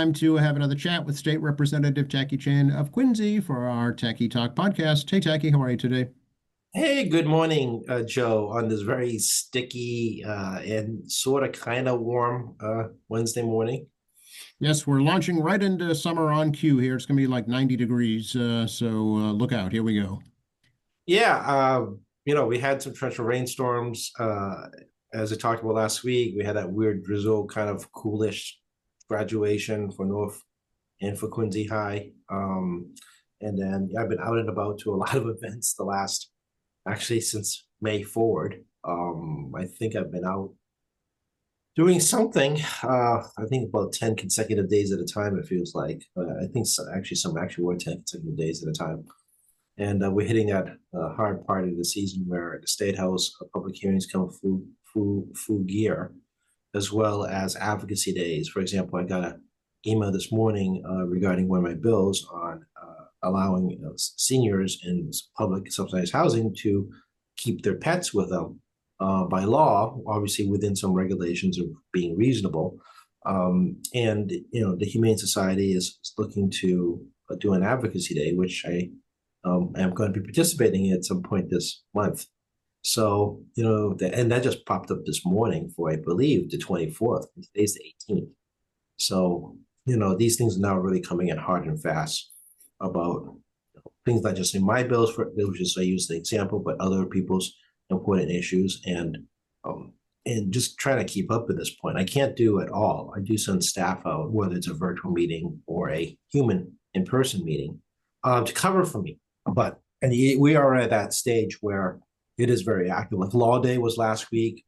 time to have another chat with State Representative Tacky Chan of Quincy for our Tacky Talk podcast. Hey, Tacky, how are you today? Hey, good morning, Joe, on this very sticky and sort of kind of warm Wednesday morning. Yes, we're launching right into summer on cue here. It's going to be like 90 degrees, so look out. Here we go. Yeah, we had some torrential rainstorms. As I talked about last week, we had that weird drizzle, kind of coolish graduation for North and for Quincy High. And then I've been out and about to a lot of events actually since May forward. I think I've been out doing something. I think about 10 consecutive days at a time, it feels like. I think some actually were 10 consecutive days at a time. And we're hitting that hard part of the season where the State House public hearings come full gear, as well as advocacy days. For example, I got an email this morning regarding one of my bills on allowing seniors in public subsidized housing to keep their pets with them by law, obviously within some regulations of being reasonable. And the Humane Society is looking to do an advocacy day, which I am going to be participating in at some point this month. So, and that just popped up this morning for, I believe, the 24th. Today's the 18th. So, these things are now really coming in hard and fast about things not just in my bills, which is I use the example, but other people's important issues, and just trying to keep up at this point. I can't do it all. I do send staff out, whether it's a virtual meeting or a human in-person meeting, to cover for me. And we are at that stage where it is very active. Like Law Day was last week,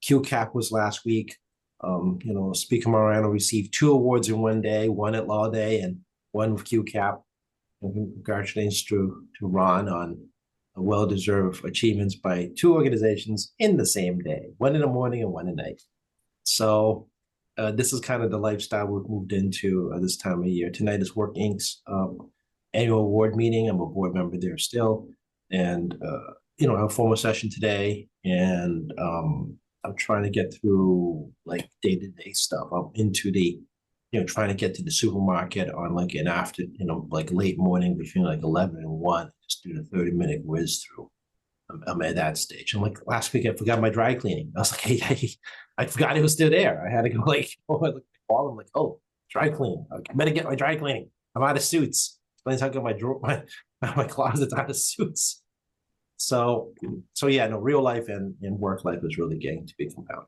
QCAP was last week. Speaker Morano received 2 awards in one day, one at Law Day and one with QCAP. And congratulations to Ron on well-deserved achievements by 2 organizations in the same day, one in the morning and one at night. So this is kind of the lifestyle we've moved into this time of year. Tonight is Work Inc.'s annual award meeting. I'm a board member there still. And, I have a formal session today, and I'm trying to get through like day-to-day stuff. I'm into the trying to get to the supermarket on like an after, like late morning between like 11 and 1, just do the 30-minute whiz through. I'm at that stage. I'm like, last week I forgot my dry cleaning. I was like, hey, I forgot it was still there. I had to go call them like, oh, dry cleaning. I better get my dry cleaning. I'm out of suits. Explains how good my closet's out of suits. So yeah, no, real life and work life is really getting to be compounded.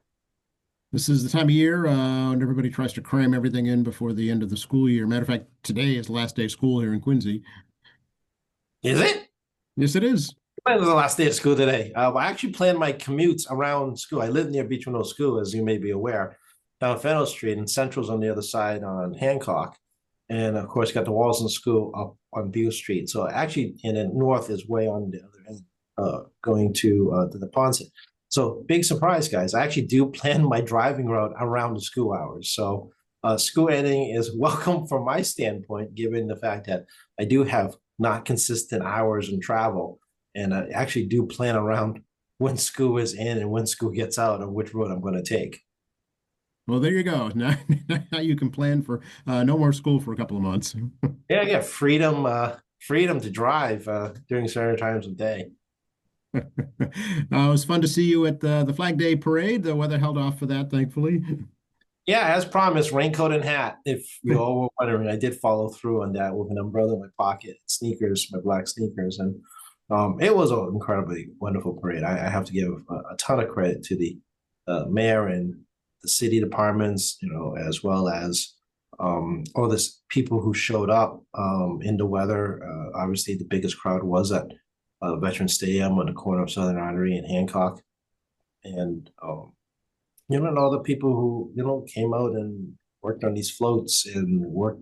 This is the time of year when everybody tries to cram everything in before the end of the school year. Matter of fact, today is the last day of school here in Quincy. Is it? Yes, it is. It was the last day of school today. I actually planned my commutes around school. I live near Beach Window School, as you may be aware, down Fennell Street, and Central's on the other side on Hancock. And of course, got the Walton School up on Beale Street. So actually, and then north is way on the other end, going to the Ponset. So big surprise, guys. I actually do plan my driving route around the school hours. So school ending is welcome from my standpoint, given the fact that I do have not consistent hours in travel. And I actually do plan around when school is in and when school gets out and which road I'm going to take. Well, there you go. Now you can plan for no more school for a couple of months. Yeah, freedom to drive during certain times of day. It was fun to see you at the Flag Day parade. The weather held off for that, thankfully. Yeah, as promised, raincoat and hat. If you all were wondering, I did follow through on that with an umbrella in my pocket, sneakers, my black sneakers, and it was an incredibly wonderful parade. I have to give a ton of credit to the mayor and the city departments, as well as all this people who showed up in the weather. Obviously, the biggest crowd was at Veterans Stadium on the corner of Southern Artery and Hancock, and and all the people who came out and worked on these floats and worked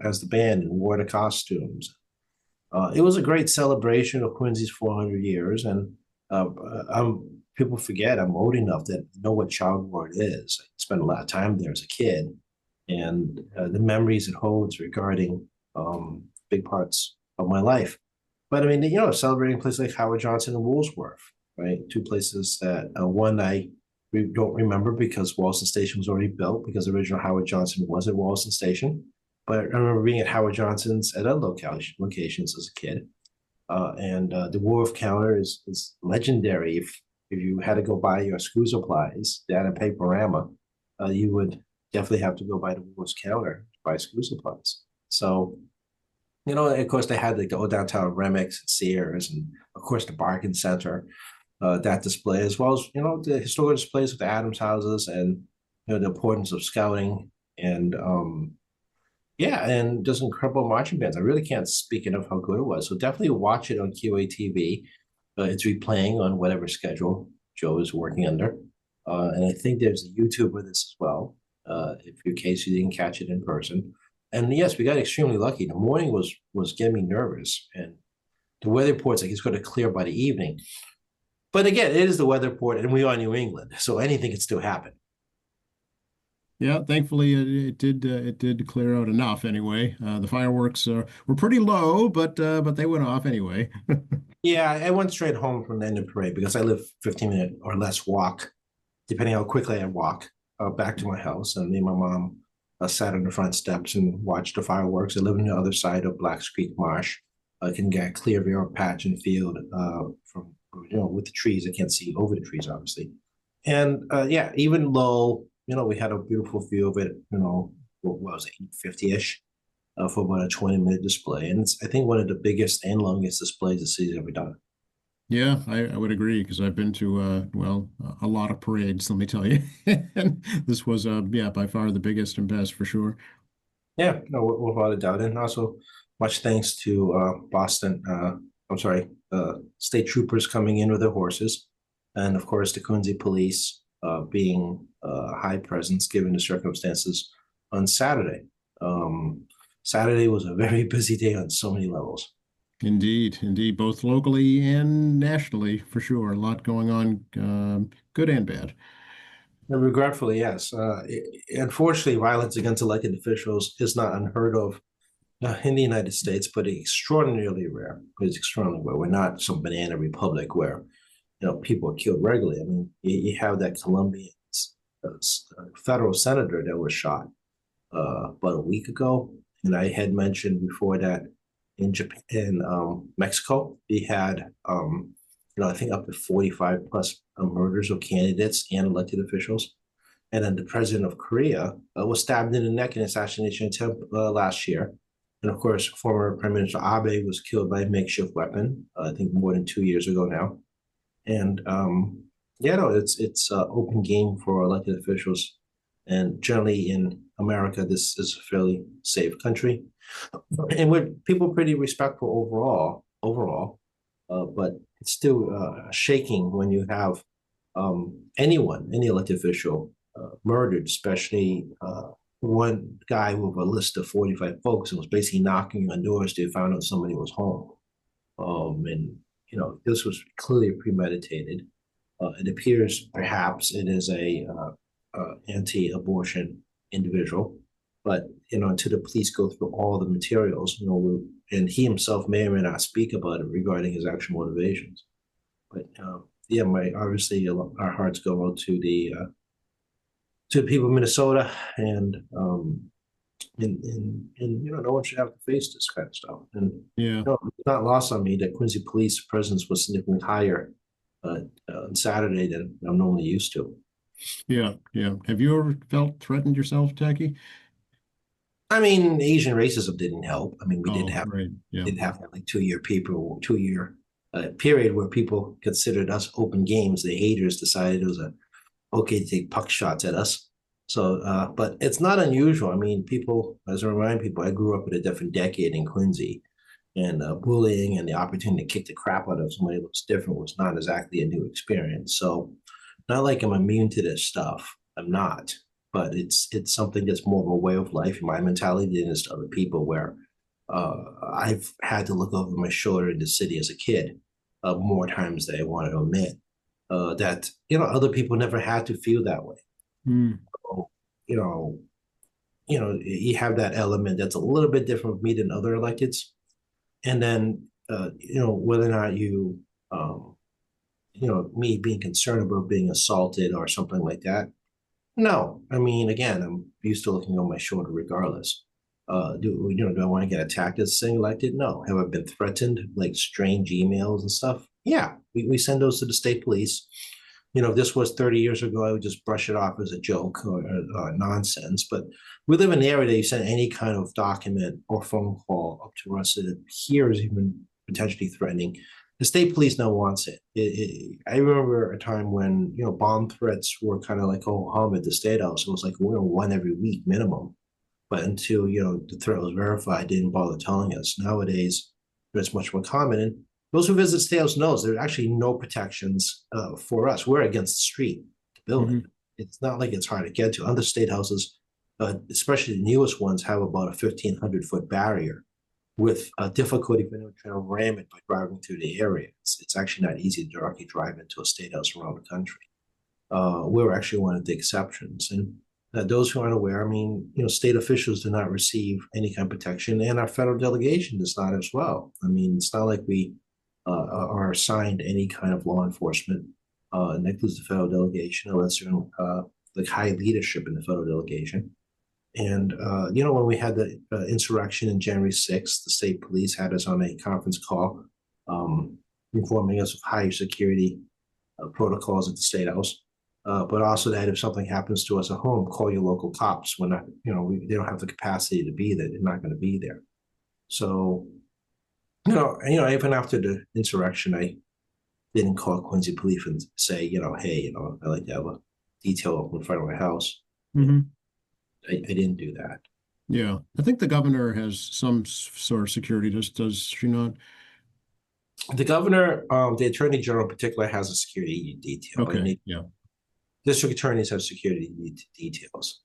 as the band and wore the costumes. It was a great celebration of Quincy's 400 years, and people forget I'm old enough that know what Child Ward is. I spent a lot of time there as a kid, and the memories it holds regarding big parts of my life. But I mean, celebrating places like Howard Johnson and Woolsworth, right? 2 places that one I we don't remember because Wallaston Station was already built because the original Howard Johnson was at Wallaston Station. But I remember being at Howard Johnson's at other locations as a kid. The Wharf counter is legendary. If you had to go buy your school supplies down at Paperama, you would definitely have to go by the Wharf's counter to buy school supplies. So, of course, they had the go downtown Remix and Sears, and of course the Bargain Center, that display, as well as the historical displays of the Adams houses and the importance of scouting and yeah, and just incredible marching bands. I really can't speak enough how good it was. So definitely watch it on QATV. It's replaying on whatever schedule Joe is working under. And I think there's a YouTube with this as well, if in case you didn't catch it in person. And yes, we got extremely lucky. The morning was getting me nervous, and the weather report's like it's going to clear by the evening. But again, it is the weather report, and we are in New England, so anything can still happen. Yeah, thankfully it did clear out enough anyway. The fireworks were pretty low, but they went off anyway. Yeah, I went straight home from the end of the parade because I live 15-minute or less walk, depending how quickly I walk, back to my house. And me and my mom sat on the front steps and watched the fireworks. I live on the other side of Blacks Creek Marsh. I can get a clear view of patch and field from with the trees. I can't see over the trees, obviously. And yeah, even though we had a beautiful view of it, what was it, 850-ish, for about a 20-minute display. And it's, I think, one of the biggest and longest displays the city's ever done. Yeah, I would agree because I've been to well, a lot of parades, let me tell you. And this was yeah, by far the biggest and best for sure. Yeah, no, without a doubt. And also, much thanks to Boston, I'm sorry, state troopers coming in with their horses. And of course, the Quincy police being a high presence given the circumstances on Saturday. Saturday was a very busy day on so many levels. Indeed, indeed, both locally and nationally for sure. A lot going on, good and bad. And regretfully, yes. Unfortunately, violence against elected officials is not unheard of in the United States, but extraordinarily rare. It's extraordinarily rare. We're not some banana republic where people are killed regularly. I mean, you have that Colombian federal senator that was shot about a week ago, and I had mentioned before that in Japan, in Mexico, we had I think up to 45 plus murders of candidates and elected officials. And then the president of Korea was stabbed in the neck in an assassination attempt last year. And of course, former Prime Minister Abe was killed by a makeshift weapon, I think more than 2 years ago now. And yeah, no, it's open game for elected officials. And generally in America, this is a fairly safe country. And we're people pretty respectful overall. But it's still shaking when you have any elected official murdered, especially one guy with a list of 45 folks and was basically knocking on doors to find out somebody was home. And this was clearly premeditated. It appears perhaps it is a anti-abortion individual, but until the police go through all the materials, and he himself may or may not speak about it regarding his actual motivations. But yeah, obviously our hearts go out to the people of Minnesota, and no one should have to face this kind of stuff. And Yeah. it's not lost on me that Quincy police presence was significantly higher on Saturday than I'm normally used to. Yeah, yeah. Have you ever felt threatened yourself, Tacky? I mean, Asian racism didn't help. I mean, we Oh, right. Yeah. did have that like 2 year period where people considered us open games. The haters decided it was okay to take puck shots at us. So, but it's not unusual. I mean, people, as I remind people, I grew up in a different decade in Quincy, and bullying and the opportunity to kick the crap out of somebody who looks different was not exactly a new experience. So, not like I'm immune to this stuff. I'm not, but it's something that's more of a way of life in my mentality than it's to other people. Where I've had to look over my shoulder in the city as a kid more times than I want to admit. That other people never had to feel that way. Mm. So, you have that element that's a little bit different with me than other electeds, and then whether or not you me being concerned about being assaulted or something like that. No, I mean, again, I'm used to looking over my shoulder regardless. Do I want to get attacked as saying elected? No. Have I been threatened, like strange emails and stuff? Yeah, we send those to the state police. If this was 30 years ago, I would just brush it off as a joke or nonsense. But we live in an area that you send any kind of document or phone call up to us that appears even potentially threatening. The state police now wants it. I remember a time when bomb threats were kind of like oh hum at the state house. It was like we're one every week minimum. But until the threat was verified, they didn't bother telling us. Nowadays, it's much more common. And those who visit state house knows there's actually no protections for us. We're against the street, the building. Mhm. It's not like it's hard to get to. Other state houses, especially the newest ones, have about a 1,500-foot barrier with difficulty for anyone trying to ram it by driving through the area. It's actually not easy to directly drive into a state house around the country. We're actually one of the exceptions. And those who aren't aware, I mean, state officials do not receive any kind of protection, and our federal delegation does not as well. I mean, it's not like we are assigned any kind of law enforcement. And that includes the federal delegation, unless you're like high leadership in the federal delegation. And when we had the insurrection in January 6th, the state police had us on a conference call, informing us of high security protocols at the state house. But also that if something happens to us at home, call your local cops. When they don't have the capacity to be there, they're not going to be there. So, even after the insurrection, I didn't call Quincy Police and say, hey, I like to have a detail up in front of my house. Mhm. I didn't do that. Yeah, I think the governor has some sort of security. Does she not? The governor, the attorney general in particular, has a security detail. Okay, yeah. District attorneys have security details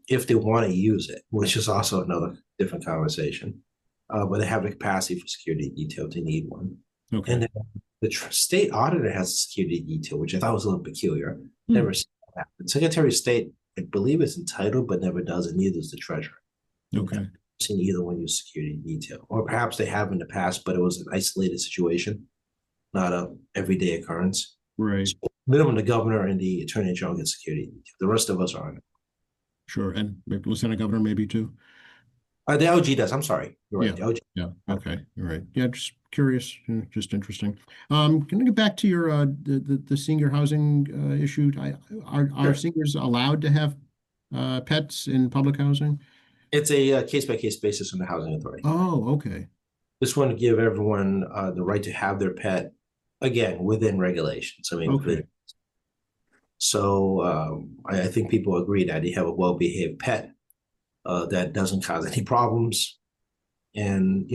if they want to use it, which is also another different conversation. But they have the capacity for security detail if they need one. Okay. And then the state auditor has a security detail, which I thought was a little peculiar. Never seen that. The Secretary of State, I believe, is entitled, but never does, and neither is the treasurer. Okay. I've seen either one use security detail, or perhaps they have in the past, but it was an isolated situation, not a everyday occurrence. Right. So minimum, the governor and the attorney general get security detail. The rest of us aren't. Sure. And maybe Lieutenant Governor maybe too. The LG does. I'm sorry. You're right. Yeah. The LG. Yeah. Okay. All right. Yeah. Just curious. Just interesting. Can I get back to your the senior housing issue? Are Sure. seniors allowed to have pets in public housing? It's a case-by-case basis from the housing authority. Oh, okay. This one to give everyone the right to have their pet, again, within regulations. I mean, Okay. So I think people agree that you have a well-behaved pet that doesn't cause any problems. And,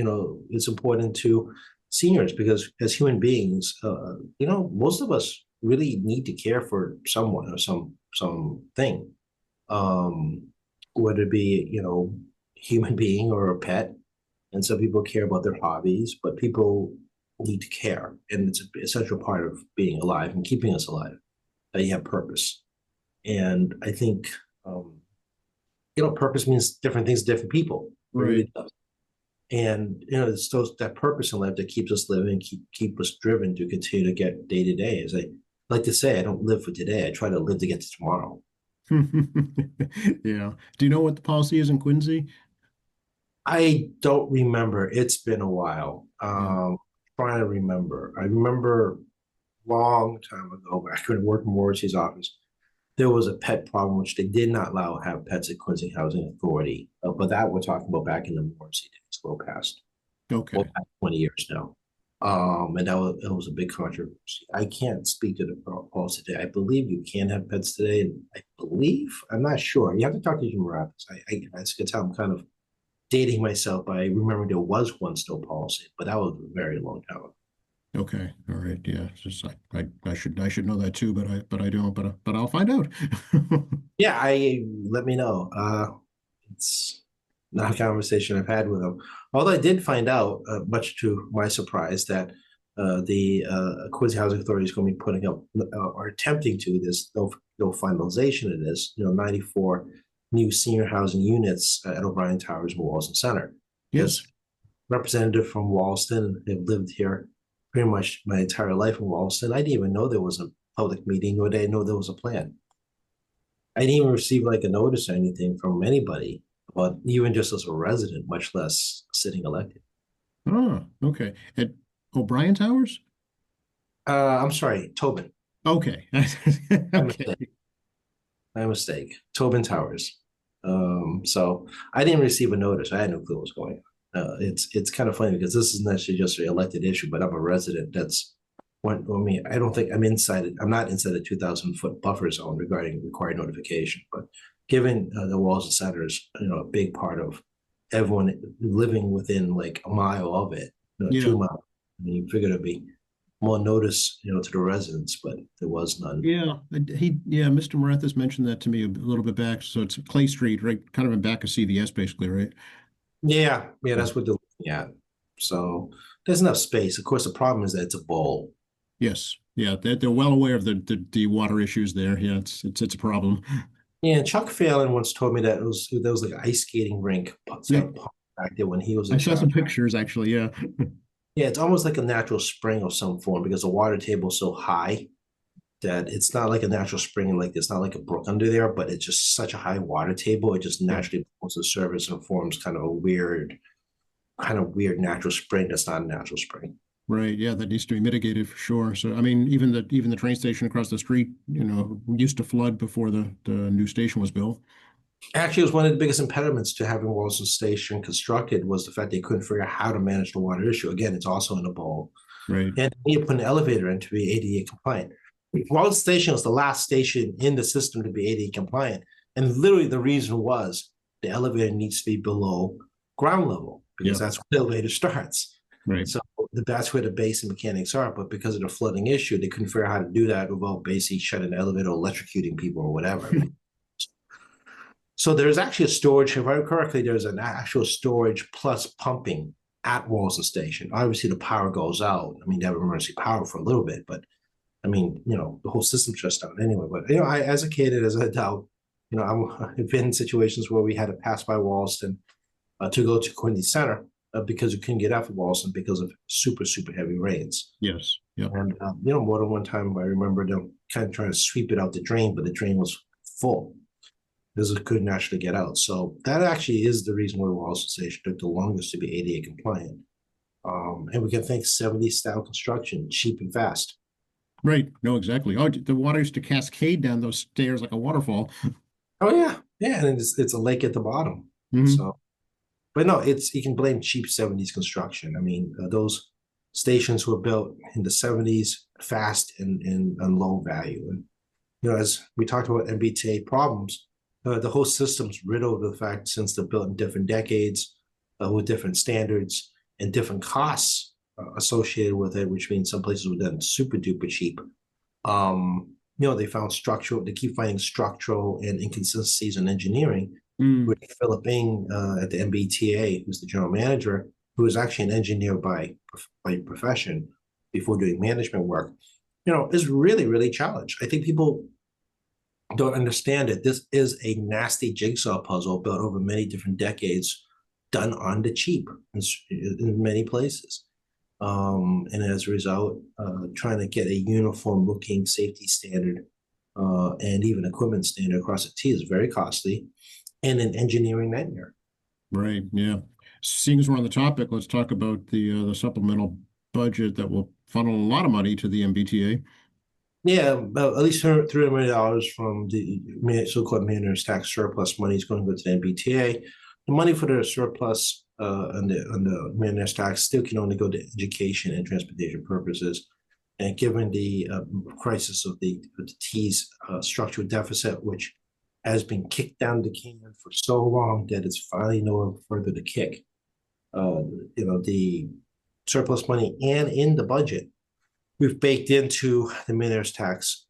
it's important to seniors because as human beings, most of us really need to care for someone or something, whether it be, human being or a pet. And some people care about their hobbies, but people need to care. And it's an essential part of being alive and keeping us alive. That you have purpose. And I think, purpose means different things to different people. It Right. really does. And, it's that purpose in life that keeps us living, keep us driven to continue to get day to day. As I like to say, I don't live for today. I try to live to get to tomorrow. Yeah. Do you know what the policy is in Quincy? I don't remember. It's been a while. Trying to remember. I remember long time ago, back when I worked in Morrissey's office, there was a pet problem which they did not allow have pets at Quincy Housing Authority. But that we're talking about back in the Morrissey days, well past Okay. 20 years now. And that was a big controversy. I can't speak to the policy today. I believe you can have pets today, and I'm not sure. You have to talk to Jim Rabbits. I can tell I'm kind of dating myself by remembering there was one still policy, but that was a very long time ago. Okay. All right. Yeah. It's just I should know that too, but I don't. But I'll find out. Yeah, let me know. It's not a conversation I've had with him. Although I did find out, much to my surprise, that the Quincy Housing Authority is going to be putting up or attempting to this no finalization of this. 94 new senior housing units at O'Brien Towers and Walston Center. Yes. Representative from Walston, they've lived here pretty much my entire life in Wallaston. I didn't even know there was a public meeting, nor did I know there was a plan. I didn't even receive like a notice or anything from anybody, but even just as a resident, much less sitting elected. Oh, okay. At O'Brien Towers? I'm sorry, Tobin. Okay. My Okay. mistake. My mistake. Tobin Towers. So I didn't receive a notice. I had no clue what was going on. It's kind of funny because this isn't actually just an elected issue, but I'm a resident. That's one. I mean, I don't think I'm inside it. I'm not inside the 2,000 foot buffer zone regarding required notification. But given the walls and centers, a big part of everyone living within like a mile of it, Yeah. 2 miles. I mean, you figure there'd be more notice, to the residents, but there was none. Yeah. Mr. Marathis mentioned that to me a little bit back. So it's Clay Street, right? Kind of in back of CVS, basically, right? Yeah, Yeah. that's what they're looking at. So there's enough space. Of course, the problem is that it's a bowl. Yes. Yeah. They're well aware of the water issues there. Yeah. It's a problem. Yeah, and Chuck Phelan once told me that there was like an ice skating rink Yep. back there when he was I in saw some charge. pictures actually. Yeah. Yeah, it's almost like a natural spring of some form because the water table is so high that it's not like a natural spring, like there's not like a brook under there, but it's just such a high water table. It just Yeah. naturally pulls the surface and forms kind of weird natural spring that's not a natural spring. Right. Yeah. That needs to be mitigated for sure. So, I mean, even the train station across the street, used to flood before the new station was built. Actually, it was one of the biggest impediments to having Wallaston Station constructed was the fact they couldn't figure out how to manage the water issue. Again, it's also in a bowl. Right. And you put an elevator in to be ADA compliant. Wallaston Station was the last station in the system to be ADA compliant. And literally the reason was the elevator needs to be below ground level because Yeah. that's where the elevator starts. Right. So that's where the basic mechanics are. But because of the flooding issue, they couldn't figure out how to do that without basically shutting the elevator, electrocuting people or whatever. So there's actually a storage, if I remember correctly, there's an actual storage plus pumping at Wallaston Station. Obviously, the power goes out. I mean, they have emergency power for a little bit, but I mean, the whole system shuts down anyway. But as a kid, as an adult, I've been in situations where we had to pass by Wallaston to go to Quincy Center because we couldn't get out of Wallaston because of super, super heavy rains. Yes. Yeah. And more than one time, I remember them kind of trying to sweep it out the drain, but the drain was full because it couldn't actually get out. So that actually is the reason why Wallaston Station took the longest to be ADA compliant. And we can thank 70s style construction, cheap and fast. Right. No, exactly. Oh, the water used to cascade down those stairs like a waterfall. Oh yeah, and it's a lake at the bottom. Mhm. So, but no, you can blame cheap 70s construction. I mean, those stations were built in the 70s, fast and low value. And as we talked about MBTA problems, the whole system's riddled with the fact since they're built in different decades, with different standards and different costs associated with it, which means some places were done super duper cheap. They keep finding structural and inconsistencies in engineering. With Philip Ng at the MBTA, who's the general manager, who is actually an engineer by profession before doing management work, is really, really challenged. I think people don't understand it. This is a nasty jigsaw puzzle built over many different decades, done on the cheap in many places. And as a result, trying to get a uniform looking safety standard and even equipment standard across the T is very costly and an engineering nightmare. Right. Yeah. Seeing as we're on the topic, let's talk about the supplemental budget that will funnel a lot of money to the MBTA. Yeah, about at least $300 million from the so-called mayor's tax surplus money is going to go to the MBTA. The money for the surplus on the mayor's tax still can only go to education and transportation purposes. And given the crisis of the T's structural deficit, which has been kicked down the can for so long that it's finally no further to kick, the surplus money and in the budget, we've baked into the mayor's tax,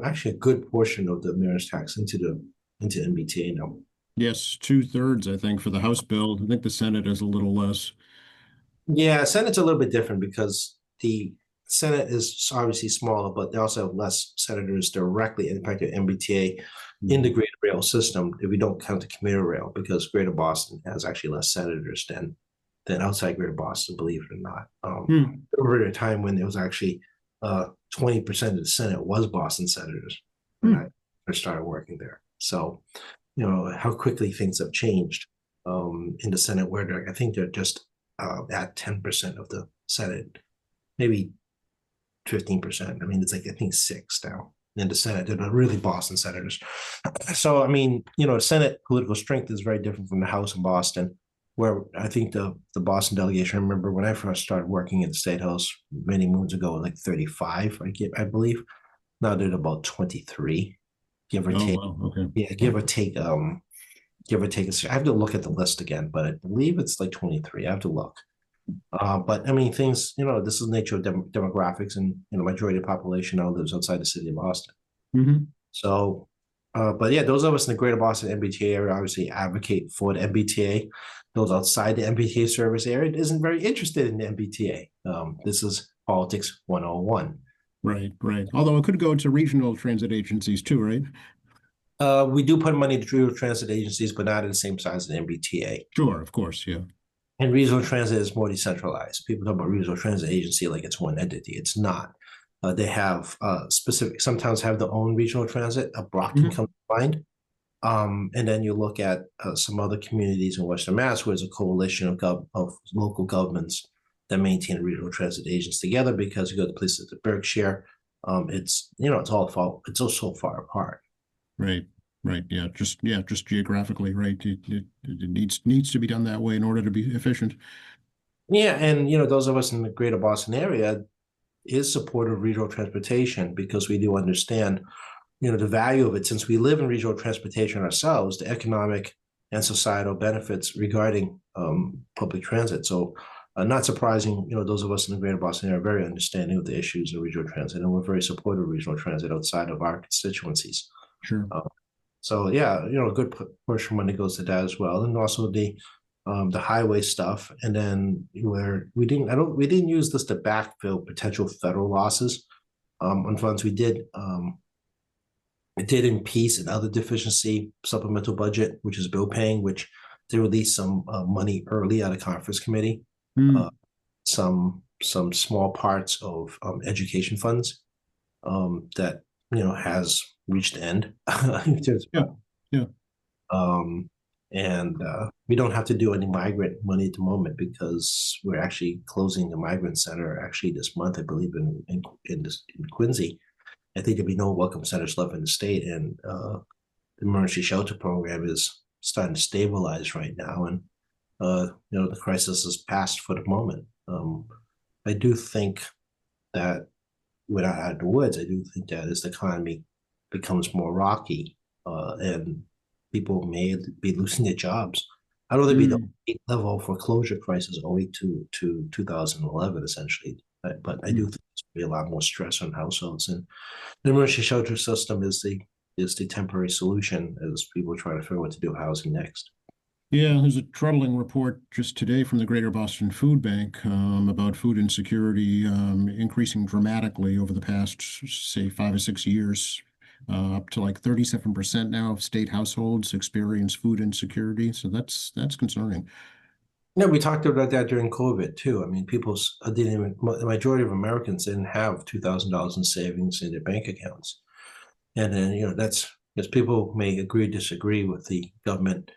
actually a good portion of the mayor's tax into MBTA now. Yes, 2/3, I think, for the House bill. I think the Senate is a little less. Yeah, Senate's a little bit different because the Senate is obviously smaller, but they also have less senators directly impacted MBTA in the Greater Rail system if we don't count the commuter rail, because Greater Boston has actually less senators than than outside Greater Boston, believe it or not. Hmm. There was a time when it was actually 20% of the Senate was Boston senators when I Hmm. first started working there. So, how quickly things have changed in the Senate, where I think they're just at 10% of the Senate, maybe 15%. I mean, it's like, I think six now in the Senate. They're really Boston senators. So, I mean, Senate political strength is very different from the House in Boston, where I think the Boston delegation, I remember when I first started working at the State House many moons ago, like 35, I believe. Now they're about 23, give or Oh, take. wow. Okay. Yeah, give or take. Give or take. I have to look at the list again, but I believe it's like 23. I have to look. But I mean, things, this is the nature of demographics, and majority of the population now lives outside the city of Boston. Hmm. So, but yeah, those of us in the greater Boston MBTA area obviously advocate for the MBTA. Those outside the MBTA service area isn't very interested in the MBTA. This is politics 101. Right, right. Although it could go to regional transit agencies too, right? We do put money to regional transit agencies, but not in the same size as the MBTA. Sure, of course, yeah. And regional transit is more decentralized. People talk about regional transit agency like it's one entity. It's not. They have specific, sometimes have their own regional transit. Brockton Hmm. comes to mind. And then you look at some other communities in Western Mass, where there's a coalition of local governments that maintain regional transit agents together, because you go to places like Berkshire, it's all so far apart. Right, right. Just geographically, right. It needs to be done that way in order to be efficient. Yeah, and those of us in the greater Boston area is supportive of regional transportation, because we do understand the value of it, since we live in regional transportation ourselves, the economic and societal benefits regarding public transit. So not surprising, those of us in the greater Boston area are very understanding of the issues of regional transit, and we're very supportive of regional transit outside of our constituencies. Sure. Uh, so yeah, a good portion of money goes to that as well, and also the highway stuff. And then where we didn't use this to backfill potential federal losses on funds. We did it did in peace and other deficiency supplemental budget, which is bill paying, which they released some money early out of conference committee, uh, Hmm. some small parts of education funds that has reached end. Yeah, yeah. um, and we don't have to do any migrant money at the moment, because we're actually closing the migrant center actually this month, I believe, in Quincy. I think there'll be no welcome centers left in the state, and the emergency shelter program is starting to stabilize right now, and the crisis is past for the moment. I do think that without out of the woods, I do think that as the economy becomes more rocky, and people may be losing their jobs. I don't think it'll Hmm. be the level foreclosure crisis owing to 2011, essentially. But I do Hmm. think there's be a lot more stress on households, and the emergency shelter system is the temporary solution as people try to figure out what to do with housing next. Yeah, there's a troubling report just today from the Greater Boston Food Bank about food insecurity increasing dramatically over the past, say, 5 or 6 years, up to like 37% now of state households experience food insecurity. So that's concerning. Yeah, we talked about that during COVID too. I mean, didn't even, the majority of Americans didn't have $2,000 in savings in their bank accounts. And then, that's because people may agree, disagree with the government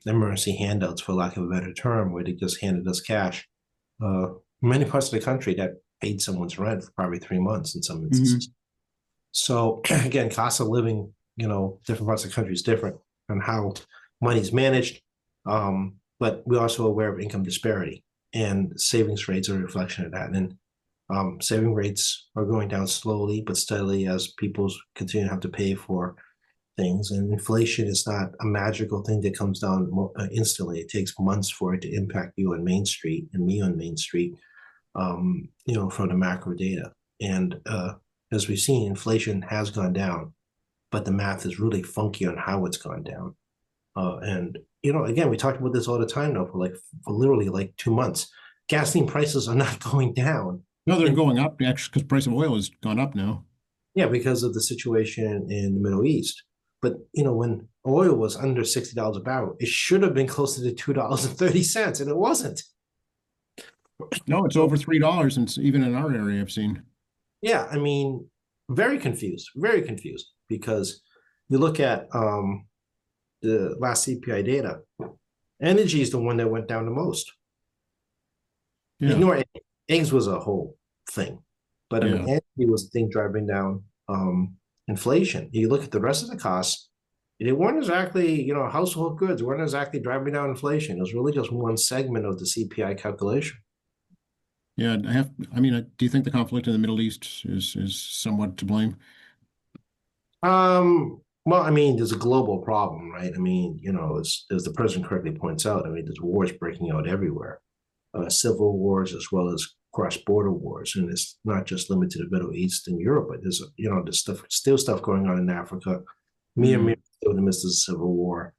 emergency handouts, for lack of a better term, where they just handed us cash. Many parts of the country that paid someone's rent for probably 3 months in some instances. Hmm. So again, cost of living, different parts of the country is different on how money is managed. But we're also aware of income disparity, and savings rates are a reflection of that. And saving rates are going down slowly but steadily as people continue to have to pay for things. And inflation is not a magical thing that comes down instantly. It takes months for it to impact you on Main Street and me on Main Street, from the macro data. And as we've seen, inflation has gone down, but the math is really funky on how it's gone down. And again, we talked about this all the time now for literally like 2 months. Gasoline prices are not going down. No, they're And going up actually because price of oil has gone up now. yeah, because of the situation in the Middle East. But when oil was under $60 a barrel, it should have been closer to $2.30, and it wasn't. No, it's over $3, and even in our area, I've seen. Yeah, I mean, very confused, because you look at the last CPI data, energy is the one that went down the most. Yeah, Ignore eggs was a whole thing, but I mean, yeah, energy was the thing driving down inflation. You look at the rest of the costs, they weren't exactly, household goods weren't exactly driving down inflation. It was really just one segment of the CPI calculation. yeah. I mean, do you think the conflict in the Middle East is somewhat to blame? Well, I mean, there's a global problem, right? I mean, as the president correctly points out, I mean, there's wars breaking out everywhere, civil wars as well as cross-border wars, and it's not just limited to the Middle East and Europe, but there's stuff going on in Africa. Myanmar still in the midst of the civil war.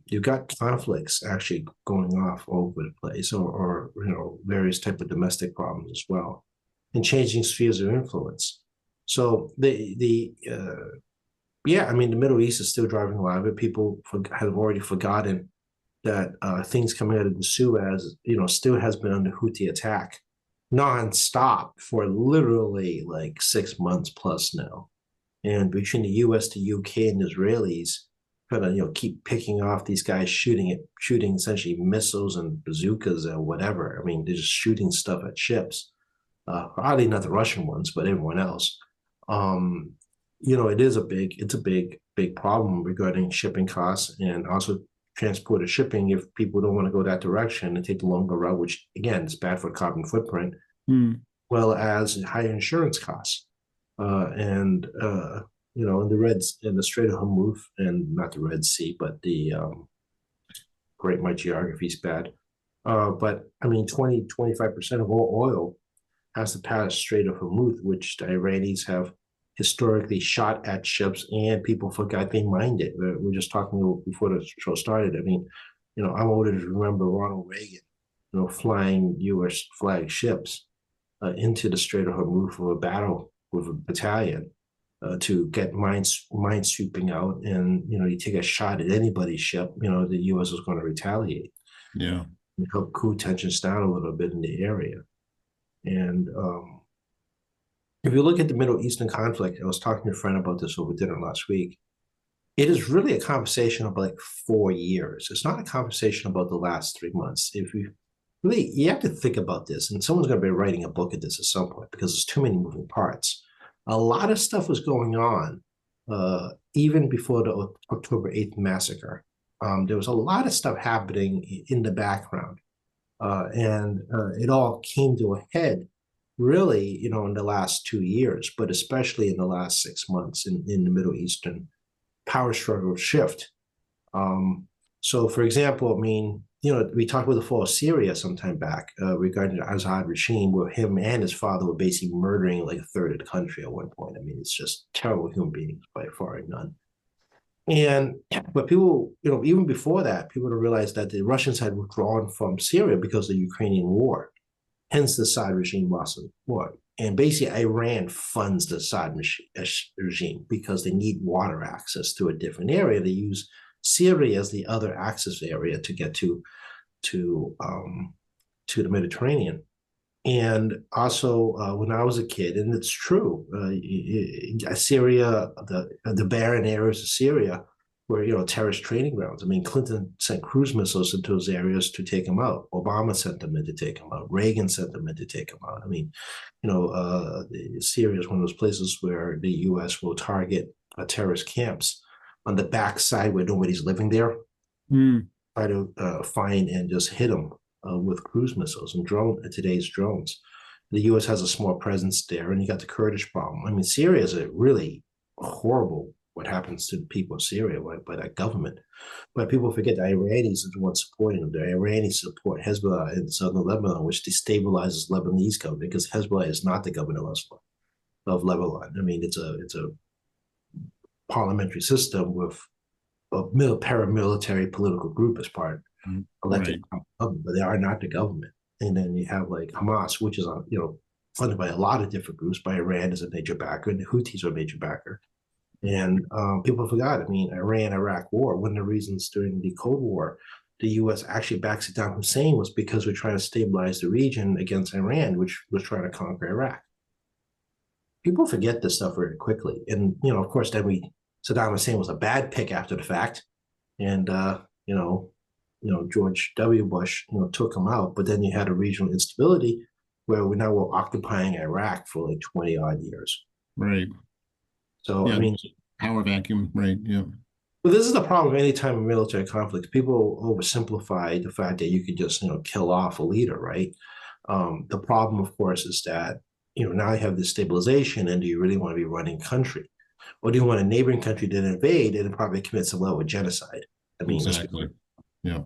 You've got conflicts actually going off all over the place, or various type of domestic problems as well, and changing spheres of influence. So yeah, I mean, the Middle East is still driving a lot of it. People have already forgotten that things coming out of the Suez, still has been under Houthi attack nonstop for literally like 6 months plus now. And between the US, the UK, and the Israelis, kind of, keep picking off these guys shooting essentially missiles and bazookas or whatever. I mean, they're just shooting stuff at ships. Oddly not the Russian ones, but everyone else. It's a big problem regarding shipping costs, and also transporter shipping if people don't want to go that direction and take the longer route, which again is bad for carbon footprint, well as higher insurance costs. In the Strait of Hormuz, and not the Red Sea, but the great, my geography is bad. But I mean, 25% of all oil has to pass Strait of Hormuz, which the Iranians have historically shot at ships, and people forgot they mined it. We're just talking before the show started. I mean, I'm old enough to remember Ronald Reagan, flying U.S. flag ships into the Strait of Hormuz for a battle with a battalion to get minesweeping out, and you take a shot at anybody's ship, the U.S. was going to retaliate. Yeah, and help cool tensions down a little bit in the area. And if you look at the Middle Eastern conflict, I was talking to a friend about this over dinner last week. It is really a conversation of like 4 years. It's not a conversation about the last 3 months. If you have to think about this, and someone's going to be writing a book at this at some point because there's too many moving parts. A lot of stuff was going on even before the October 8th massacre. There was a lot of stuff happening in the background, and it all came to a head really, in the last 2 years, but especially in the last 6 months in the Middle Eastern power struggle shift. So, for example, I mean, we talked about the fall of Syria some time back regarding the Assad regime, where him and his father were basically murdering like a third of the country at one point. I mean, it's just terrible human beings by far and none. But people, even before that, people don't realize that the Russians had withdrawn from Syria because of the Ukrainian war. Hence, the Assad regime lost the war. And basically, Iran funds the Assad regime because they need water access to a different area. They use Syria as the other access area to get to the Mediterranean. And also, when I was a kid, and it's true, Syria, the barren areas of Syria were, terrorist training grounds. I mean, Clinton sent cruise missiles into those areas to take them out. Obama sent them in to take them out. Reagan sent them in to take them out. I mean, Syria is one of those places where the U.S. will target terrorist camps on the backside where nobody's living there, try to find and just hit them with cruise missiles and today's drones. The U.S. has a small presence there, and you got the Kurdish problem. I mean, Syria is a really horrible what happens to the people of Syria by that government. But people forget the Iranians are the ones supporting them. The Iranians support Hezbollah in southern Lebanon, which destabilizes Lebanese government because Hezbollah is not the government of Lebanon. I mean, it's a parliamentary system with a paramilitary political group as part elected government, but they are not the government. And then you have like Hamas, which is funded by a lot of different groups, by Iran as a major backer, and the Houthis are a major backer. And people forgot, I mean, Iran-Iraq war, one of the reasons during the Cold War, the US actually backs Saddam Hussein was because we're trying to stabilize the region against Iran, which was trying to conquer Iraq. People forget this stuff very quickly. And, of course, Saddam Hussein was a bad pick after the fact. And, George W. Bush, took him out. But then you had a regional instability where we're occupying Iraq for like 20 odd years. Right. So, Yeah. I mean, Power vacuum. Right. Yeah. but this is the problem anytime in military conflicts. People oversimplify the fact that you could just, kill off a leader, right? The problem, of course, is that, now you have this stabilization, and do you really want to be running country? Or do you want a neighboring country to invade and probably commit some level of genocide? I mean, Exactly. Yeah.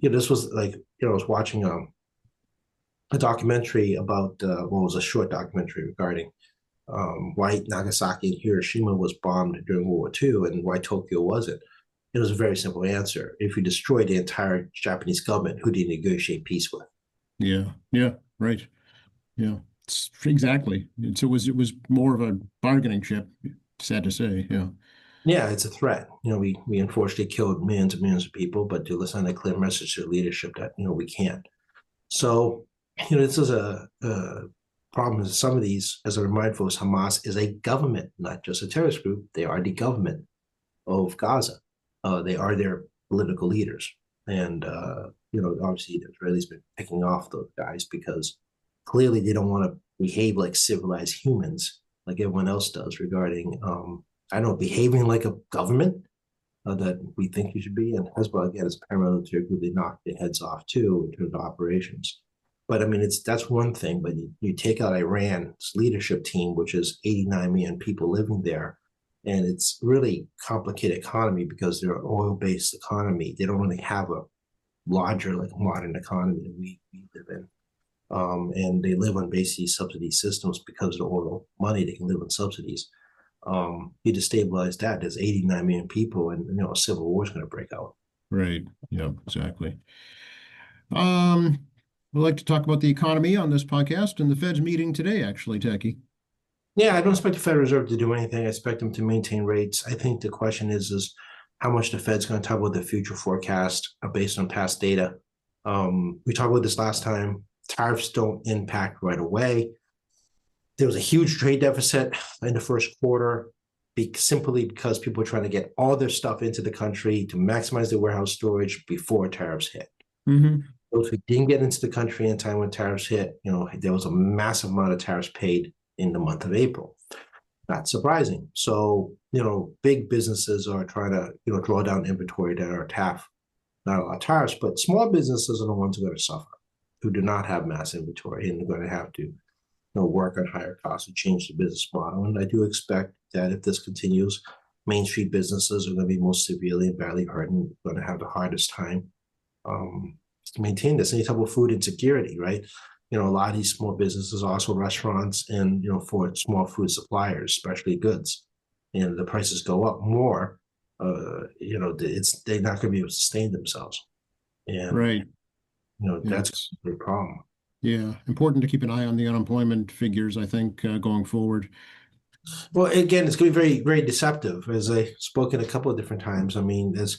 This was like, I was watching a documentary about, was a short documentary regarding why Nagasaki and Hiroshima was bombed during World War II and why Tokyo wasn't. It was a very simple answer. If you destroy the entire Japanese government, who do you negotiate peace with? Yeah. Yeah. Right. Yeah. Exactly. It was more of a bargaining chip. Sad to say. Yeah. Yeah, it's a threat. We unfortunately killed millions and millions of people, but to send a clear message to leadership that we can't. So, this is a problem is some of these, as a reminder for us, Hamas is a government, not just a terrorist group. They are the government of Gaza. They are their political leaders. And, obviously the Israelis been picking off those guys because clearly they don't want to behave like civilized humans like everyone else does regarding, I don't know, behaving like a government that we think you should be. And Hezbollah, again, is a paramilitary group. They knock their heads off too in terms of operations. But I mean, that's one thing. But you take out Iran's leadership team, which is 89 million people living there, and it's really complicated economy because they're an oil-based economy. They don't really have a larger, like modern economy that we live in. And they live on basically subsidy systems because of the oil money. They can live on subsidies. You destabilize that. There's 89 million people, and a civil war is going to break out. Right. Yeah. Exactly. We'd like to talk about the economy on this podcast and the Fed's meeting today, actually, Techie. Yeah, I don't expect the Federal Reserve to do anything. I expect them to maintain rates. I think the question is how much the Fed's going to talk about the future forecast based on past data. We talked about this last time. Tariffs don't impact right away. There was a huge trade deficit in the first quarter simply because people were trying to get all their stuff into the country to maximize their warehouse storage before tariffs hit. Mm-hmm. Those who didn't get into the country in time when tariffs hit, there was a massive amount of tariffs paid in the month of April. Not surprising. So, big businesses are trying to, draw down inventory that are not a lot of tariffs, but small businesses are the ones who are going to suffer, who do not have mass inventory, and they're going to have to work on higher costs and change the business model. And I do expect that if this continues, Main Street businesses are going to be most severely and badly hurt and going to have the hardest time to maintain this. And you talk about food insecurity, right? A lot of these small businesses, also restaurants and, for small food suppliers, especially goods, and the prices go up more, they're not going to be able to sustain themselves. And, right. That's a big problem. Yeah. Important to keep an eye on the unemployment figures, I think, going forward. Well, again, it's going to be very, very deceptive, as I've spoken a couple of different times. I mean, as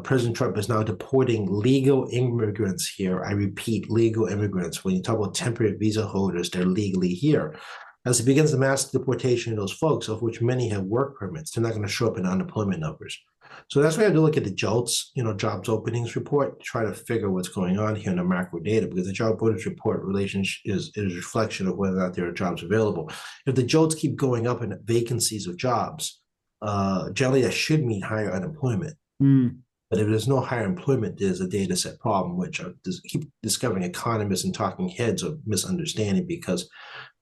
President Trump is now deporting legal immigrants here. I repeat, legal immigrants. When you talk about temporary visa holders, they're legally here. As he begins the mass deportation of those folks, of which many have work permits, they're not going to show up in unemployment numbers. So that's why I have to look at the JOLTS, jobs openings report, to try to figure what's going on here in the macro data, because the job openings report relationship is a reflection of whether or not there are jobs available. If the JOLTS keep going up in vacancies of jobs, generally that should mean higher unemployment. Mm. But if there's no higher employment, there's a data set problem, which I keep discovering economists and talking heads are misunderstanding because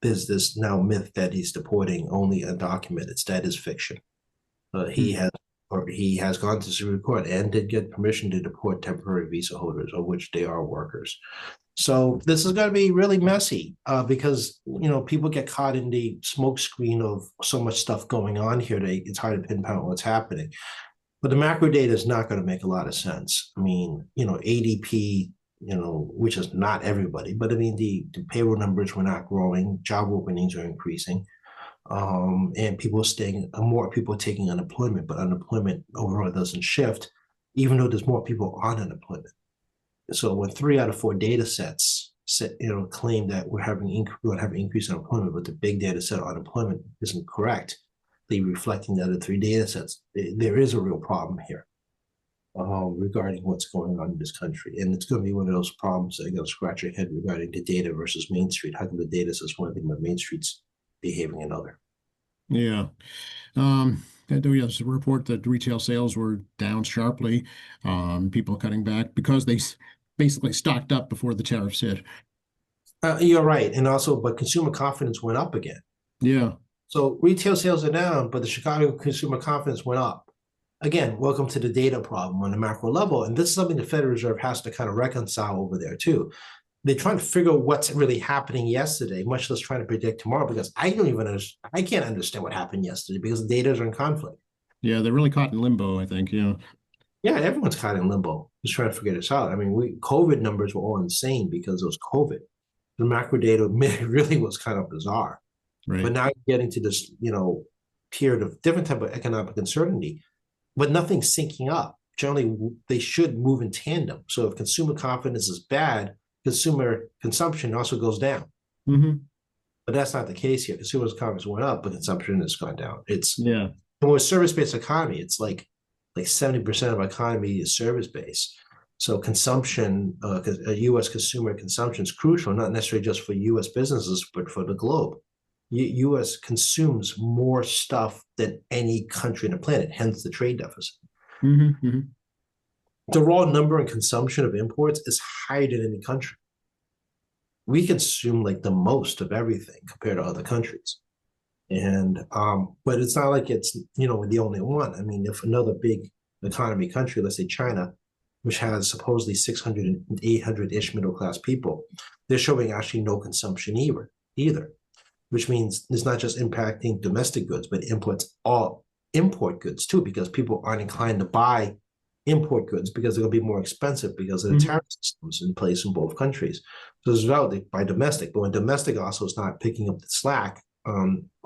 there's this now myth that he's deporting only undocumented. That is fiction. He has gone to Supreme Court and did get permission to deport temporary visa holders, of which they are workers. So this is going to be really messy because, people get caught in the smokescreen of so much stuff going on here. It's hard to pinpoint what's happening. But the macro data is not going to make a lot of sense. I mean, ADP, which is not everybody, but I mean, the payroll numbers were not growing. Job openings are increasing. and people staying, more people taking unemployment, but unemployment overall doesn't shift, even though there's more people on unemployment. So when 3 out of 4 data sets claim that we're going to have increased unemployment, but the big data set on unemployment isn't correct, they reflecting the other 3 data sets. There is a real problem here regarding what's going on in this country, and it's going to be one of those problems that are going to scratch your head regarding the data versus Main Street. How come the data says one thing, but Main Street's behaving another? Yeah. There's a report that retail sales were down sharply. People cutting back because they basically stocked up before the tariffs hit. You're right, and also, but consumer confidence went up again. Yeah. So retail sales are down, but the Chicago consumer confidence went up. Again, welcome to the data problem on the macro level, and this is something the Federal Reserve has to kind of reconcile over there too. They're trying to figure out what's really happening yesterday, much less trying to predict tomorrow, because I can't understand what happened yesterday because the data are in conflict. Yeah, they're really caught in limbo, I think. Yeah. Yeah, everyone's caught in limbo, just trying to figure this out. I mean, COVID numbers were all insane because it was COVID. The macro data really was kind of bizarre. Right. But now you're getting to this, period of different type of economic uncertainty, but nothing's syncing up. Generally, they should move in tandem. So if consumer confidence is bad, consumer consumption also goes down. Mm-hmm. But that's not the case here. Consumer confidence went up, but consumption has gone down. Yeah. And with service-based economy, it's like 70% of our economy is service-based. So consumption, U.S. consumer consumption is crucial, not necessarily just for U.S. businesses, but for the globe. U.S. consumes more stuff than any country on the planet, hence the trade deficit. Mm-hmm. Mm-hmm. The raw number and consumption of imports is higher than any country. We consume like the most of everything compared to other countries. And but it's not like it's the only one. I mean, if another big economy country, let's say China, which has supposedly 600 and 800-ish middle class people, they're showing actually no consumption either, which means it's not just impacting domestic goods, but imports all import goods too, because people aren't inclined to buy import goods because they're going to be more expensive because of the tariff systems in place in both countries. So as well, they buy domestic, but when domestic also is not picking up the slack,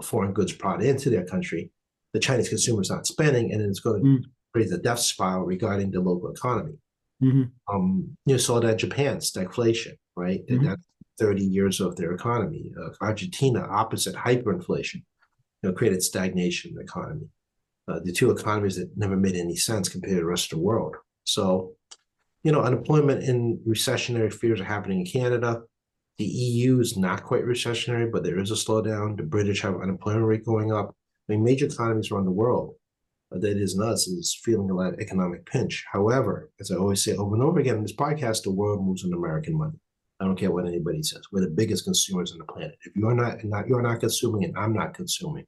foreign goods brought into their country, the Chinese consumer is not spending, and it's going to create a death spiral regarding the local economy. You saw that Japan stagflation, right? That's 30 years of their economy. Argentina, opposite hyperinflation, created stagnation in the economy. The two economies that never made any sense compared to the rest of the world. So, unemployment and recessionary fears are happening in Canada. The EU is not quite recessionary, but there is a slowdown. The British have unemployment rate going up. I mean, major economies around the world, that isn't us, is feeling a lot of economic pinch. However, as I always say over and over again in this podcast, the world moves on American money. I don't care what anybody says. We're the biggest consumers on the planet. If you're not consuming and I'm not consuming,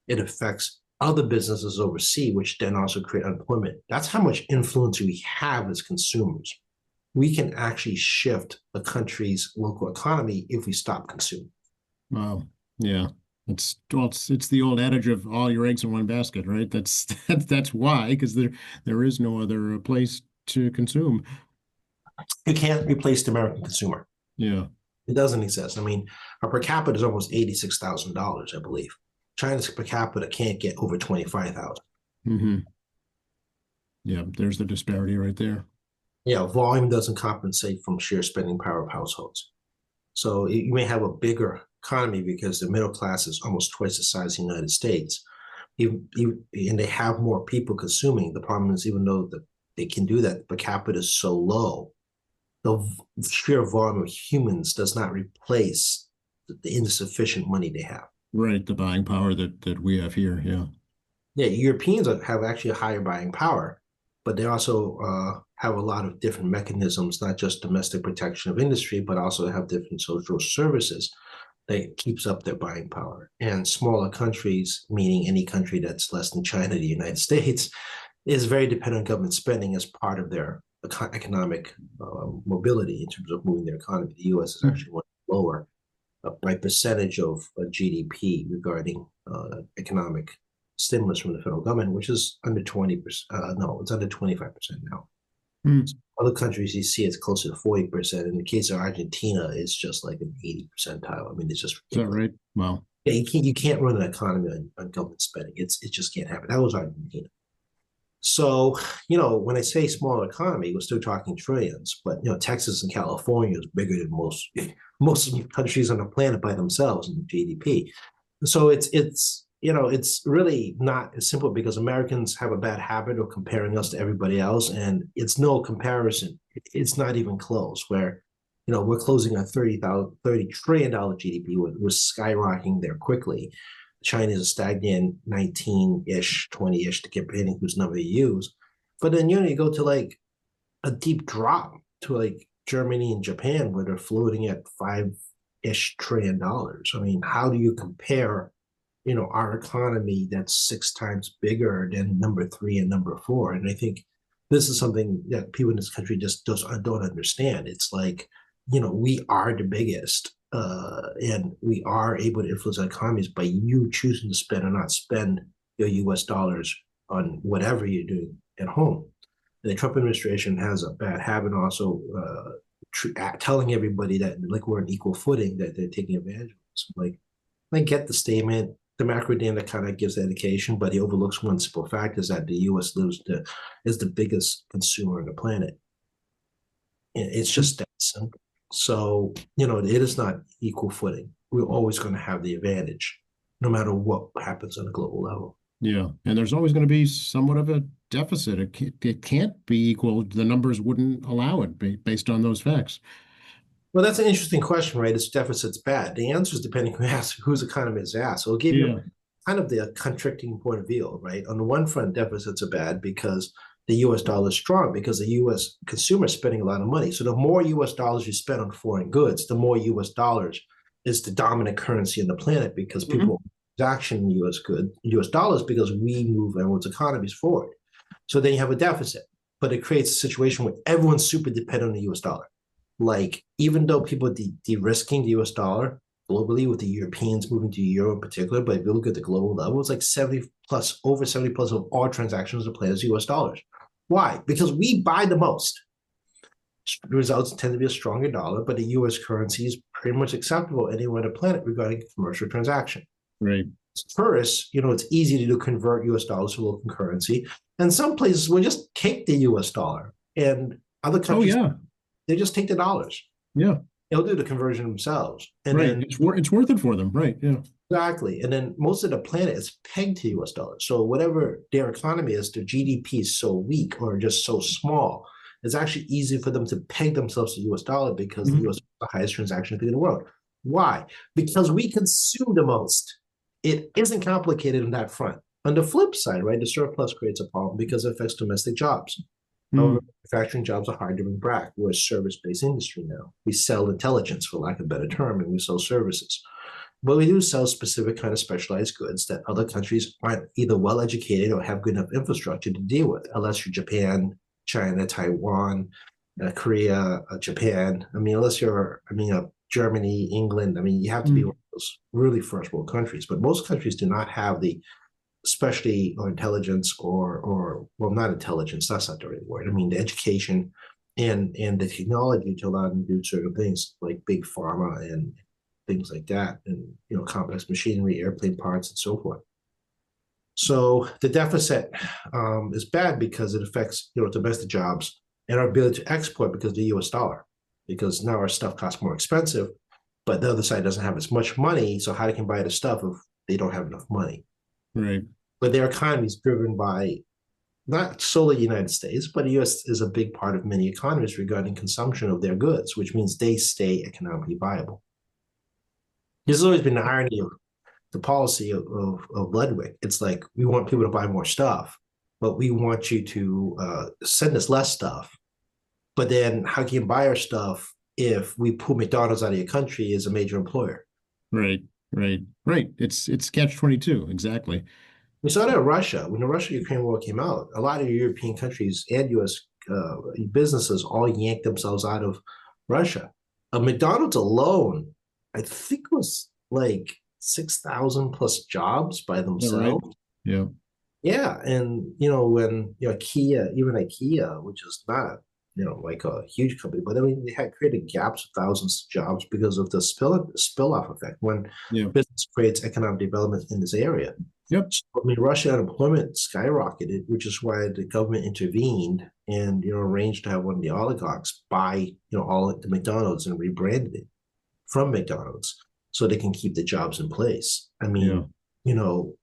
it affects other businesses overseas, which then also create unemployment. That's how much influence we have as consumers. We can actually shift a country's local economy if we stop consuming. Wow. Yeah. It's the old adage of all your eggs in one basket, right? That's why, because there is no other place to consume. You can't replace the American consumer. Yeah. It doesn't exist. I mean, our per capita is almost $86,000, I believe. China's per capita can't get over 25,000. Yeah, there's the disparity right there. Yeah, volume doesn't compensate from sheer spending power of households. So you may have a bigger economy because the middle class is almost twice the size of the United States. And they have more people consuming. The problem is, even though they can do that, per capita is so low, the sheer volume of humans does not replace the insufficient money they have. Right, the buying power that we have here, yeah. Yeah, Europeans have actually a higher buying power, but they also have a lot of different mechanisms, not just domestic protection of industry, but also have different social services that keeps up their buying power. And smaller countries, meaning any country that's less than China, the United States, is very dependent on government spending as part of their economic mobility in terms of moving their economy. The U.S. is actually much lower by percentage of GDP regarding economic stimulus from the federal government, which is under 20%. No, it's under 25% now. So other countries, you see it's closer to 40%. In the case of Argentina, it's just like an 80 percentile. I mean, it's just ridiculous. Is that right? Wow. Yeah, you can't run an economy on government spending. It just can't happen. That was Argentina. So, when I say smaller economy, we're still talking trillions, but Texas and California is bigger than most countries on the planet by themselves in GDP. So it's really not as simple because Americans have a bad habit of comparing us to everybody else, and it's no comparison. It's not even close. Where we're closing on $30 trillion GDP. We're skyrocketing there quickly. China is a stagnant 19-ish, 20-ish, depending whose number you use. But then you go to like a deep drop to like Germany and Japan where they're floating at $5-ish trillion. I mean, how do you compare, our economy that's 6 times bigger than number three and number four? And I think this is something that people in this country just don't understand. It's like, we are the biggest, and we are able to influence economies by you choosing to spend or not spend your U.S. dollars on whatever you're doing at home. And the Trump administration has a bad habit also telling everybody that like we're on equal footing, that they're taking advantage of us. Like, I get the statement. The macro data kind of gives the indication, but he overlooks one simple fact: is that the U.S. is the biggest consumer on the planet. It's just that simple. So, it is not equal footing. We're always going to have the advantage, no matter what happens on a global level. Yeah, and there's always going to be somewhat of a deficit. It can't be equal. The numbers wouldn't allow it based on those facts. Well, that's an interesting question, right? Is deficit's bad? The answer is depending who asks, whose economy is asked. So it'll give Yeah, you kind of the contradicting point of view, right? On the one front, deficits are bad because the US dollar is strong because the US consumer is spending a lot of money. So the more US dollars you spend on foreign goods, the more US dollars is the dominant currency on the planet because Mhm. people action US dollars because we move everyone's economies forward. So then you have a deficit, but it creates a situation where everyone's super dependent on the US dollar. Like, even though people de-risking the US dollar globally with the Europeans moving to euro in particular, but if you look at the global level, it's like 70 plus, over 70 plus of all transactions are played as US dollars. Why? Because we buy the most. The results tend to be a stronger dollar, but the US currency is pretty much acceptable anywhere on the planet regarding commercial transaction. Right. First, it's easy to convert US dollars to local currency. And some places will just take the US dollar, and other Oh countries, yeah, they just take the dollars. yeah. They'll do the conversion themselves. And Right. then It's worth it for them. Right. Yeah. exactly. And then most of the planet is pegged to US dollars. So whatever their economy is, their GDP is so weak or just so small, it's actually easy for them to peg themselves to US dollar because the Mhm. US is the highest transaction thing in the world. Why? Because we consume the most. It isn't complicated on that front. On the flip side, right, the surplus creates a problem because it affects domestic jobs. However, Mm. manufacturing jobs are hard to bring back. We're a service-based industry now. We sell intelligence, for lack of a better term, and we sell services. But we do sell specific kind of specialized goods that other countries aren't either well educated or have good enough infrastructure to deal with, unless you're Japan, China, Taiwan, Korea, Japan. I mean, Germany, England. I mean, you have to be one Mm. of those really first world countries. But most countries do not have the specialty or intelligence or well, not intelligence, that's not the right word. I mean, the education and the technology to allow them to do certain things like big pharma and things like that, and complex machinery, airplane parts, and so forth. So the deficit is bad because it affects domestic jobs and our ability to export because of the U.S. dollar. Because now our stuff costs more expensive, but the other side doesn't have as much money. So how they can buy the stuff if they don't have enough money? Right. But their economy is driven by not solely the United States, but the US is a big part of many economies regarding consumption of their goods, which means they stay economically viable. This has always been the irony of the policy of Ludwig. It's like we want people to buy more stuff, but we want you to send us less stuff. But then how can you buy our stuff if we pull McDonald's out of your country as a major employer? Right. Right. Right. It's catch 22. Exactly. We saw that in Russia. When the Russia-Ukraine war came out, a lot of European countries and U.S. Businesses all yanked themselves out of Russia. McDonald's alone, I think it was like 6,000 plus jobs by All right. themselves. Yeah. Yeah, and when IKEA, even IKEA, which is not like a huge company, but I mean, they had created gaps of thousands of jobs because of the spill off effect when Yeah. business creates economic development in this area. Yep. So, I mean, Russian unemployment skyrocketed, which is why the government intervened and arranged to have one of the oligarchs buy all the McDonald's and rebranded it from McDonald's so they can keep the jobs in place. I Yeah. mean,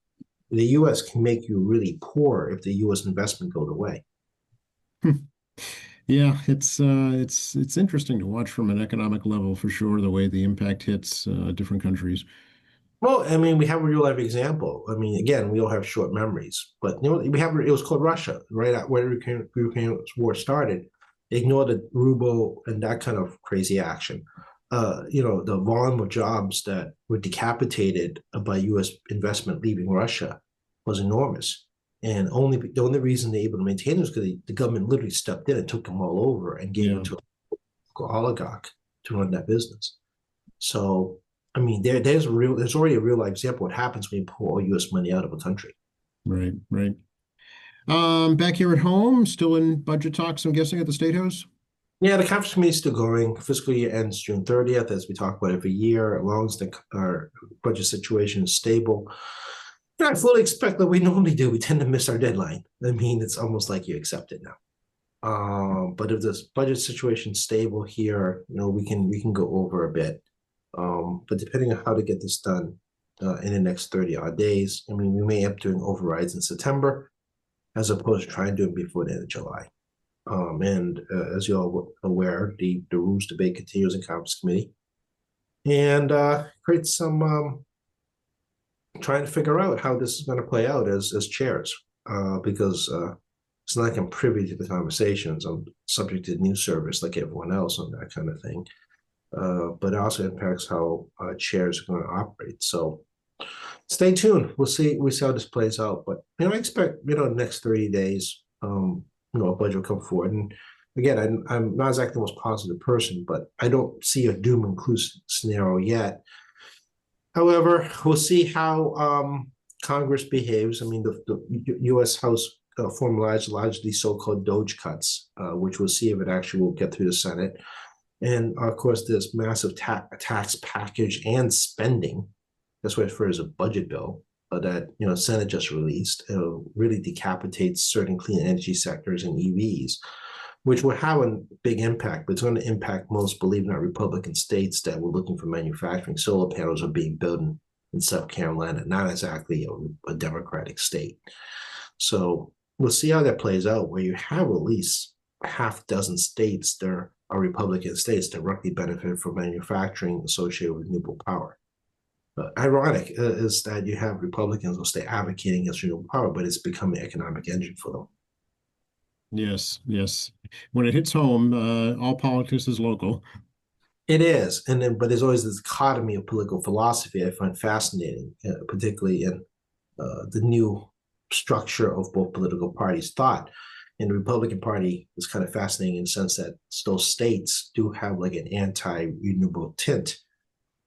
the U.S. can make you really poor if the U.S. investment goes away. Yeah, it's interesting to watch from an economic level for sure, the way the impact hits different countries. Well, I mean, we have a real life example. I mean, again, we all have short memories, but we have it was called Russia, right at where the Ukraine war started. Ignore the ruble and that kind of crazy action. The volume of jobs that were decapitated by U.S. investment leaving Russia was enormous. And the only reason they're able to maintain this is because the government literally stepped in and took them all over and gave Yeah. it to an oligarch to run that business. So, I mean, there's already a real life example of what happens when you pull all U.S. money out of a country. Right, right. Back here at home, still in budget talks, I'm guessing, at the State House? Yeah, the conference committee is still going. Fiscal year ends June 30th, as we talk about every year, as long as our budget situation is stable. I fully expect that we normally do. We tend to miss our deadline. I mean, it's almost like you accept it now. But if this budget situation is stable here, we can go over a bit. But depending on how to get this done in the next 30 odd days, I mean, we may end up doing overrides in September as opposed to trying to do it before the end of July. And as you're all aware, the rules debate continues in conference committee and creates some trying to figure out how this is going to play out as chairs because it's not like I'm privy to the conversations. I'm subject to news service like everyone else on that kind of thing. But it also impacts how chairs are going to operate. So stay tuned. We'll see how this plays out. But I expect the next 30 days, a budget will come forward. And again, I'm not exactly the most positive person, but I don't see a doom and gloom scenario yet. However, we'll see how Congress behaves. I mean, the U.S. House formalized largely so-called DOGE cuts, which we'll see if it actually will get through the Senate. And of course, this massive tax package and spending, that's what I refer as a budget bill that Senate just released, really decapitates certain clean energy sectors and EVs, which will have a big impact. But it's going to impact most, believe it or not, Republican states that were looking for manufacturing. Solar panels are being built in South Carolina, not exactly a Democratic state. So we'll see how that plays out, where you have at least half dozen states that are Republican states that directly benefit from manufacturing associated with renewable power. Ironic is that you have Republicans will stay advocating against renewable power, but it's becoming an economic engine for them. Yes, yes. When it hits home, all politics is local. It is, but there's always this dichotomy of political philosophy I find fascinating, particularly in the new structure of both political parties' thought. And the Republican Party is kind of fascinating in the sense that those states do have like an anti-renewable tint,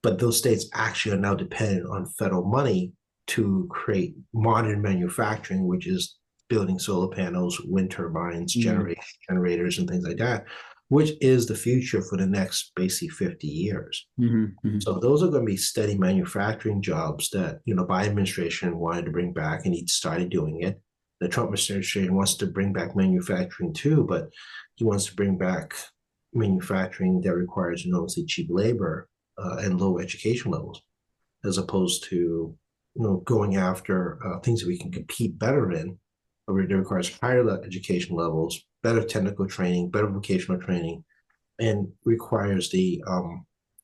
but those states actually are now dependent on federal money to create modern manufacturing, which is building solar panels, wind turbines, generators, and things like that, which is the future for the next basically 50 years. So those are going to be steady manufacturing jobs that, Biden administration wanted to bring back, and he started doing it. The Trump administration wants to bring back manufacturing too, but he wants to bring back manufacturing that requires enormously cheap labor and low education levels, as opposed to going after things that we can compete better in, where it requires higher education levels, better technical training, better vocational training, and requires the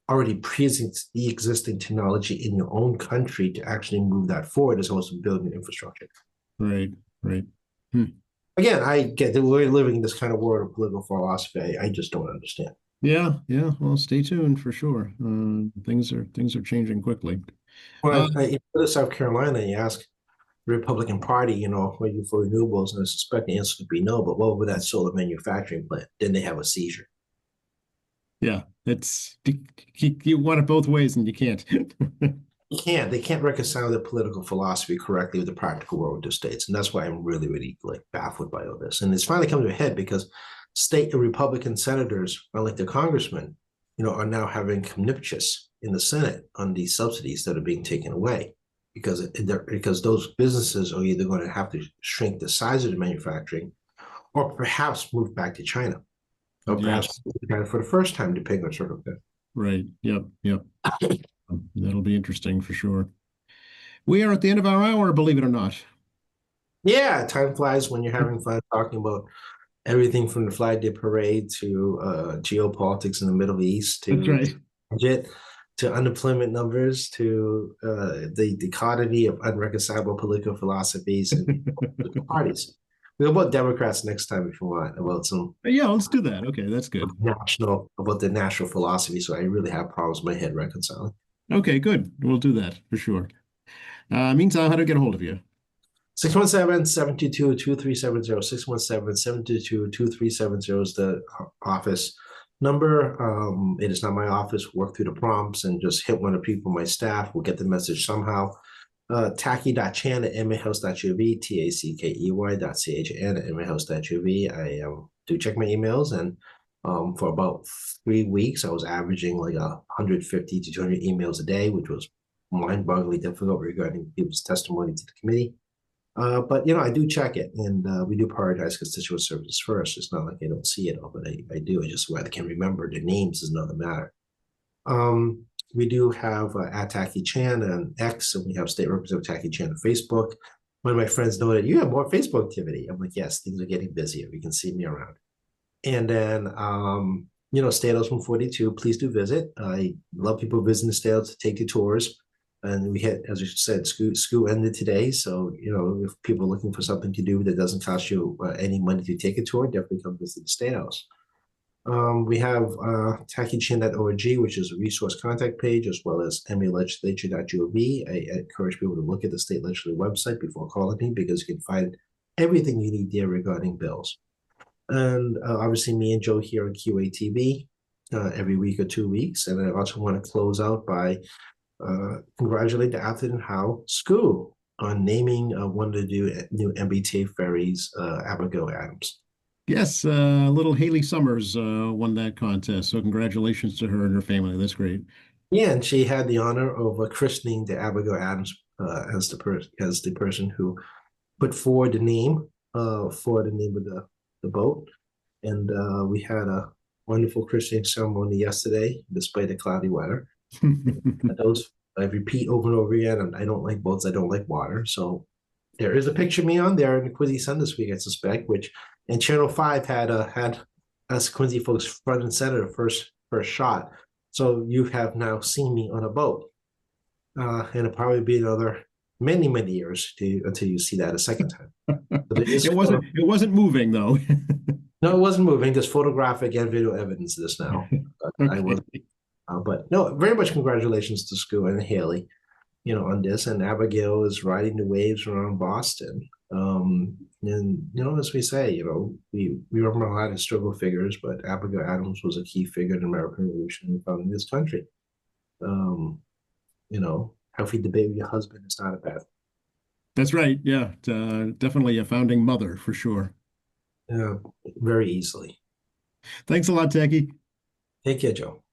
already pre-existing technology in your own country to actually move that forward, as opposed to building infrastructure. Right. Again, I get that we're living in this kind of world of political philosophy. I just don't understand. Yeah. Well, stay tuned for sure. Things are changing quickly. Well, if you go to South Carolina and you ask the Republican Party, are you for renewables? And I suspect the answer would be no, but what would that solar manufacturing plant? Then they have a seizure. Yeah, you want it both ways and you can't. They can't reconcile their political philosophy correctly with the practical world of the states. And that's why I'm really, really baffled by all this. And it's finally come to a head because state and Republican senators, elected congressmen, are now having conniptions in the Senate on these subsidies that are being taken away because those businesses are either going to have to shrink the size of the manufacturing or perhaps move back to China or perhaps Yes. move to China for the first time, depending on circumstance. Right. Yep. Yep. That'll be interesting for sure. We are at the end of our hour, believe it or not. Yeah, time flies when you're having fun talking about everything from the Flag Day Parade to geopolitics in the Middle East That's to right. budget to unemployment numbers to the dichotomy of unreconcilable political philosophies and political parties. We'll about Democrats next time if you want, about some Yeah, let's do that. Okay, that's good. about the national philosophy. So I really have problems in my head reconciling. Okay, good. We'll do that for sure. Meantime, how to get a hold of you? 617-722-2370, 617-722-2370 is the office number. It is not my office. Work through the prompts and just hit one of the people on my staff. We'll get the message somehow. Tackey.chan@mahouse.gov, tackey.chan@mahouse.gov. I do check my emails, and for about 3 weeks, I was averaging like 150 to 200 emails a day, which was mind-bogglingly difficult regarding people's testimony to the committee. But I do check it, and we do prioritize constituent services first. It's not like I don't see it all, but I do. I just whether I can remember the names is another matter. We do have at Tacky Chan on X, and we have State Representative Tacky Chan on Facebook. One of my friends noted you have more Facebook activity. I'm like, yes, things are getting busier. You can see me around. And then Statos 142, please do visit. I love people visiting the Statos to take the tours. And we had, as you said, school ended today. So, if people are looking for something to do that doesn't cost you any money to take a tour, definitely come visit the State House. We have tackichin.org, which is a resource contact page, as well as malegislature.gov. I encourage people to look at the state legislature website before calling me because you can find everything you need there regarding bills. And obviously, me and Joe here on QATV every week or 2 weeks. And I also want to close out by congratulate the Atherton Howe School on naming one of the new MBTA ferries, Abigail Adams. Yes, little Haley Summers won that contest. So congratulations to her and her family. That's great. Yeah, and she had the honor of christening the Abigail Adams as the person who put forward the name for the name of the boat. And we had a wonderful christening ceremony yesterday, despite the cloudy weather. Those I repeat over and over again, and I don't like boats. I don't like water. So there is a picture of me on there in the Quincy Sun this week, I suspect, which and Channel 5 had us Quincy folks front and center the first shot. So you have now seen me on a boat. And it'll probably be another many, many years until you see that a second time. It wasn't moving though. No, it wasn't moving. There's photographic and video evidence of this now. Okay. I wasn't. But no, very much congratulations to Scu and Haley, on this. And Abigail is riding the waves around Boston. And as we say, we remember a lot of struggle figures, but Abigail Adams was a key figure in the American Revolution and founding this country. Healthy debate with your husband is not a bad. That's right. Yeah, definitely a founding mother for sure. Very easily. Thanks a lot, Tacky. Take care, Joe.